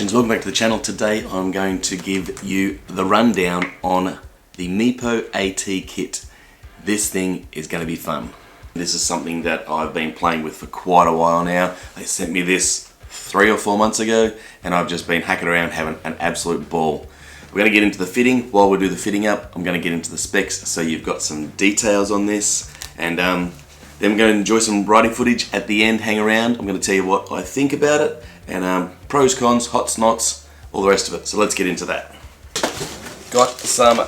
legends, welcome back to the channel. Today I'm going to give you the rundown on the Meepo AT kit. This thing is going to be fun. This is something that I've been playing with for quite a while now. They sent me this 3 or 4 months ago and I've just been hacking around having an absolute ball. We're going to get into the fitting. While we do the fitting up, I'm going to get into the specs so you've got some details on this, and then we're going to enjoy some riding footage at the end. Hang around, I'm going to tell you what I think about it, and pros, cons, hot snots, all the rest of it. So let's get into that. Got some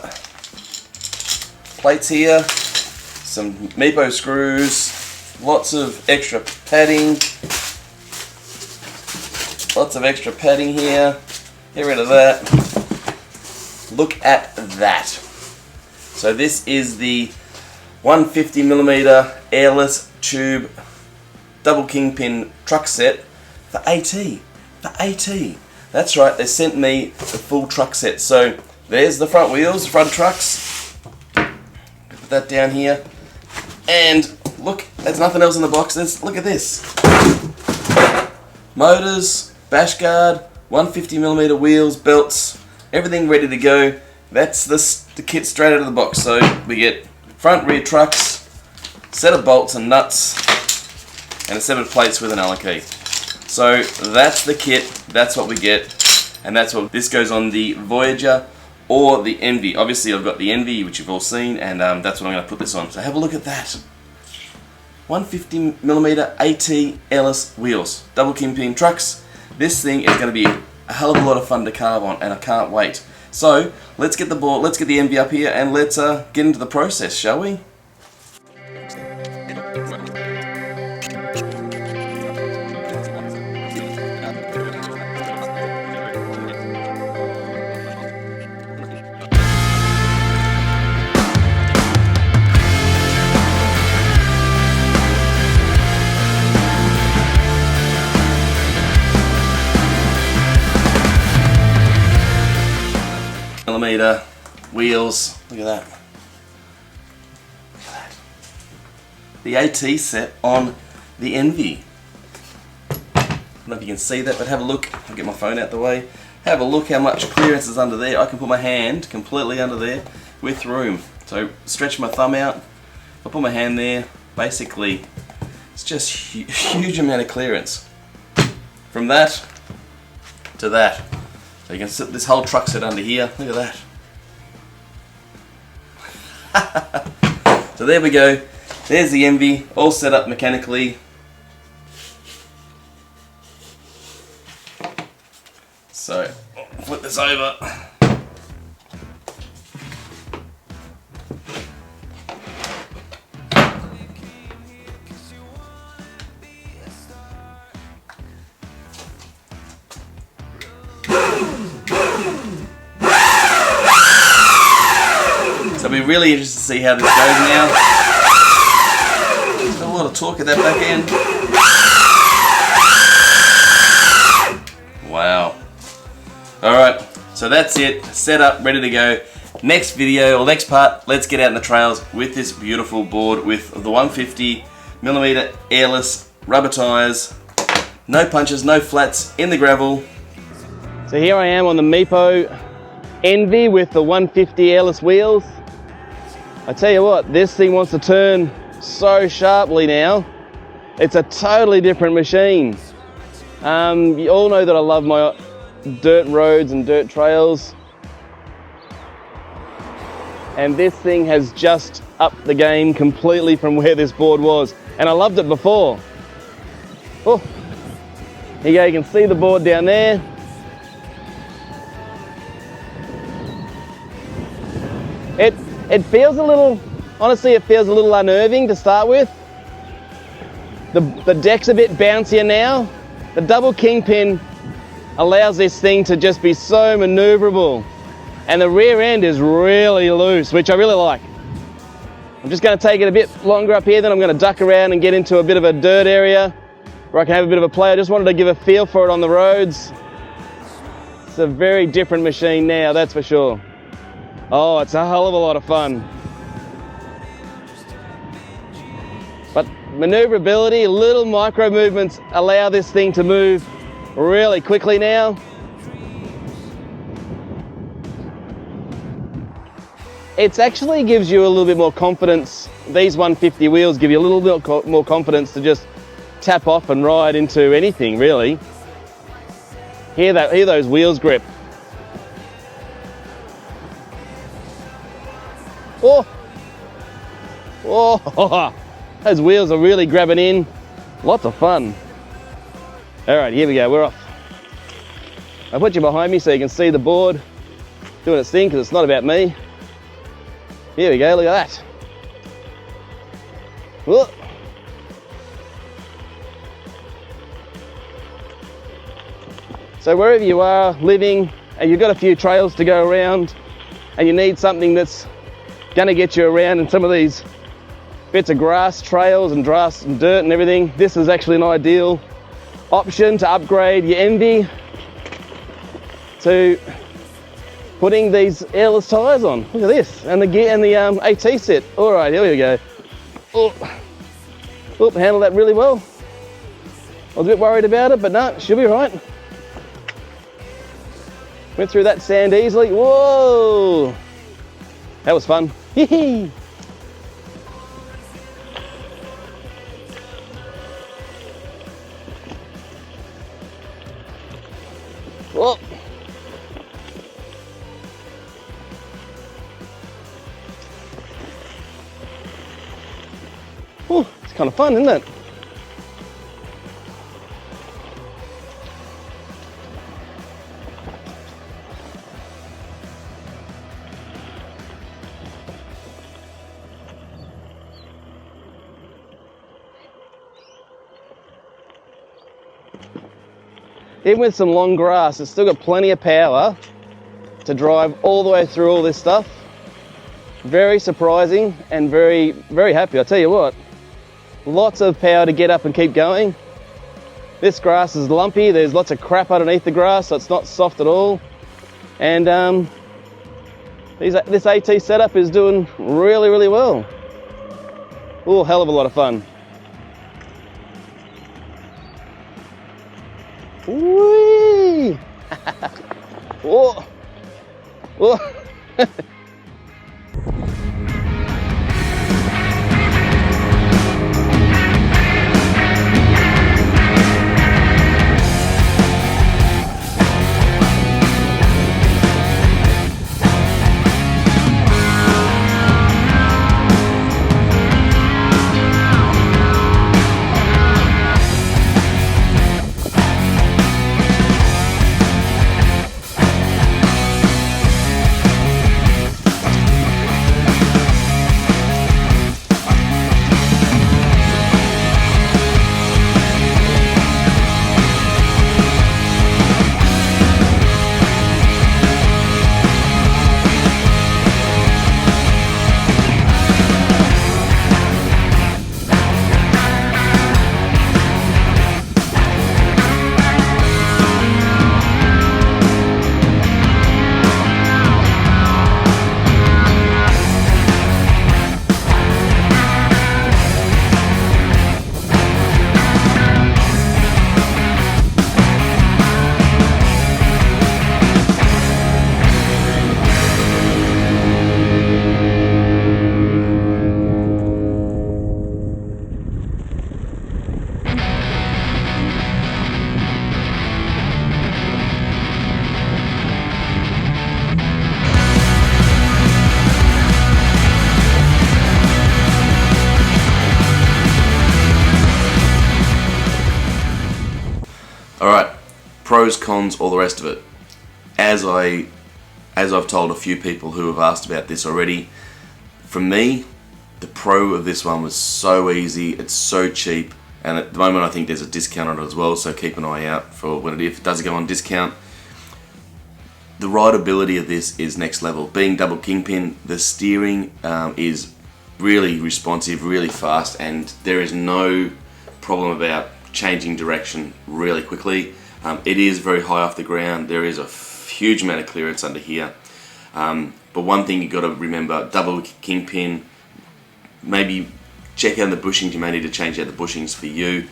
plates here, some Meepo screws, lots of extra padding, here. Get rid of that. Look at that. So this is the 150mm airless tube double kingpin truck set for AT. That's right, they sent me the full truck set. So there's the front wheels, the front trucks. Put that down here. And look, there's nothing else in the box. Look at this. Motors, bash guard, 150mm wheels, belts, everything ready to go. That's the kit straight out of the box. So we get front, rear trucks, set of bolts and nuts, and a set of plates with an Allen key. So that's the kit, that's what we get, and that's what this goes on the Voyager or the Envy. Obviously I've got the Envy, which you've all seen, and that's what I'm going to put this on. So have a look at that. 150mm AT airless wheels, double kingpin trucks. This thing is going to be a hell of a lot of fun to carve on, and I can't wait. So let's get the board, let's get the Envy up here, and let's get into the process, shall we? Millimeter wheels, look at that. The AT set on the Envy. I don't know if you can see that, but have a look. I'll get my phone out the way. Have a look how much clearance is under there. I can put my hand completely under there with room. So stretch my thumb out. If I put my hand there, basically it's just huge amount of clearance. From that to that. So you can sit this whole truck set under here. Look at that. So there we go. There's the Envy, all set up mechanically. So flip this over. So I'll be really interested to see how this goes now. Got a lot of torque at that back end. Wow. Alright, so that's it. Set up, ready to go. Next video, or next part, let's get out in the trails with this beautiful board with the 150mm airless rubber tyres. No punches, no flats, in the gravel. So here I am on the Meepo Envy with the 150 airless wheels. I tell you what, this thing wants to turn so sharply now. It's a totally different machine. You all know that I love my dirt roads and dirt trails. And this thing has just upped the game completely from where this board was. And I loved it before. Oh, here you go, you can see the board down there. It feels a little, honestly it feels a little unnerving to start with. The deck's a bit bouncier now. The double kingpin allows this thing to just be so maneuverable. And the rear end is really loose, which I really like. I'm just going to take it a bit longer up here, then I'm going to duck around and get into a bit of a dirt area where I can have a bit of a play. I just wanted to give a feel for it on the roads. It's a very different machine now, that's for sure. Oh, it's a hell of a lot of fun. But maneuverability, little micro movements allow this thing to move really quickly now. It actually gives you a little bit more confidence. These 150 wheels give you a little bit more confidence to just tap off and ride into anything, really. Hear those wheels grip. Oh, oh, those wheels are really grabbing in. Lots of fun. All right, here we go, we're off. I'll put you behind me so you can see the board doing its thing, because it's not about me. Here we go, look at that. Whoa. So wherever you are living and you've got a few trails to go around and you need something that's going to get you around in some of these bits of grass trails and grass and dirt and everything, this is actually an ideal option to upgrade your Envy to putting these airless tyres on. Look at this, and the gear and the AT set. All right, here we go. Oh, handled that really well. I was a bit worried about it, but no, she'll be right. Went through that sand easily. Whoa, that was fun. Hee. Whoa. Ooh, it's kind of fun, isn't it? Even with some long grass, it's still got plenty of power to drive all the way through all this stuff. Very surprising and very, very happy. I'll tell you what, lots of power to get up and keep going. This grass is lumpy, there's lots of crap underneath the grass, so it's not soft at all. And this AT setup is doing really, really well. Oh, hell of a lot of fun. Whee! Whoa! Whoa! Alright, pros, cons, all the rest of it. As I've told a few people who have asked about this already, for me, the pro of this one was so easy, it's so cheap, and at the moment I think there's a discount on it as well, so keep an eye out for when if it does go on discount. The rideability of this is next level. Being double kingpin, the steering is really responsive, really fast, and there is no problem about changing direction really quickly. It is very high off the ground. There is a huge amount of clearance under here. But one thing you've got to remember, double kingpin, maybe check out the bushings. You may need to change out the bushings for you.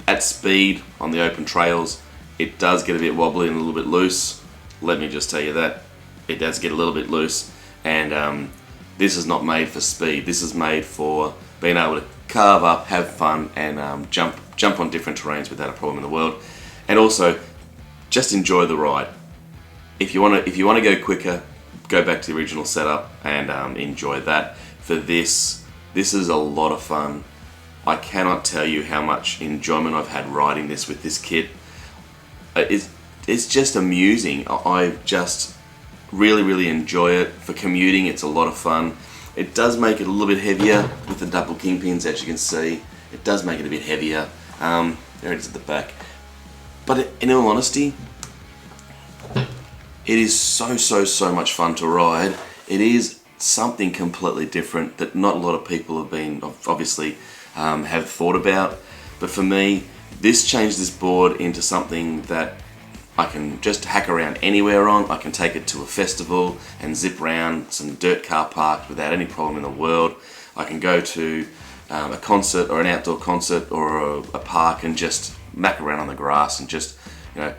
At speed on the open trails, it does get a bit wobbly and a little bit loose. Let me just tell you that. It does get a little bit loose. and this is not made for speed. This is made for being able to carve up, have fun, and jump on different terrains without a problem in the world, and also just enjoy the ride. If you want to go quicker, go back to the original setup and enjoy that. For this is a lot of fun. I cannot tell you how much enjoyment I've had riding this with this kit. It's just amusing. I just really enjoy it. For commuting, it's a lot of fun. It does make it a little bit heavier with the double kingpins, as you can see. It does make it a bit heavier. There it is at the back. But in all honesty, it is so much fun to ride. It is something completely different that not a lot of people have been, obviously, have thought about. But for me, this changed this board into something that I can just hack around anywhere on. I can take it to a festival and zip around some dirt car park without any problem in the world. I can go to a concert or an outdoor concert or a park and just mack around on the grass and just, you know,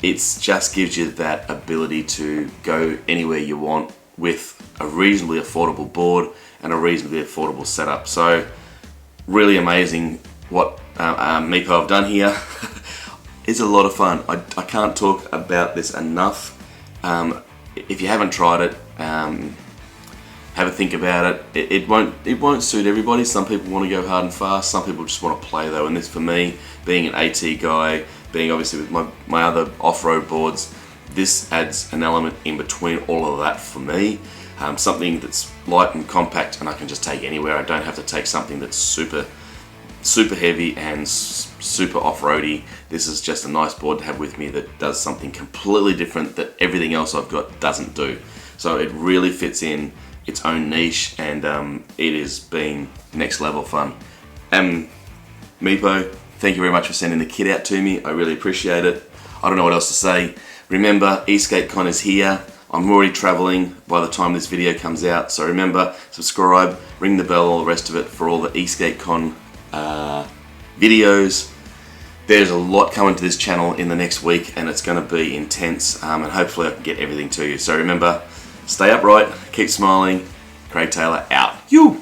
it just gives you that ability to go anywhere you want with a reasonably affordable board and a reasonably affordable setup. So really amazing what Meepo have done here. It's a lot of fun. I can't talk about this enough. If you haven't tried it, have a think about it. It won't suit everybody. Some people want to go hard and fast. Some people just want to play though. And this, for me, being an AT guy, being obviously with my other off-road boards, this adds an element in between all of that for me. Something that's light and compact, and I can just take anywhere. I don't have to take something that's super heavy and super off-roady. This is just a nice board to have with me that does something completely different that everything else I've got doesn't do. So it really fits in its own niche, and it has been next level fun. Meepo, thank you very much for sending the kit out to me. I really appreciate it. I don't know what else to say. Remember, eSkateCon is here. I'm already traveling by the time this video comes out, so remember, subscribe, ring the bell, all the rest of it for all the eSkateCon videos. There's a lot coming to this channel in the next week, and it's going to be intense, and hopefully I can get everything to you. So remember, stay upright, keep smiling. Craig Taylor out. You!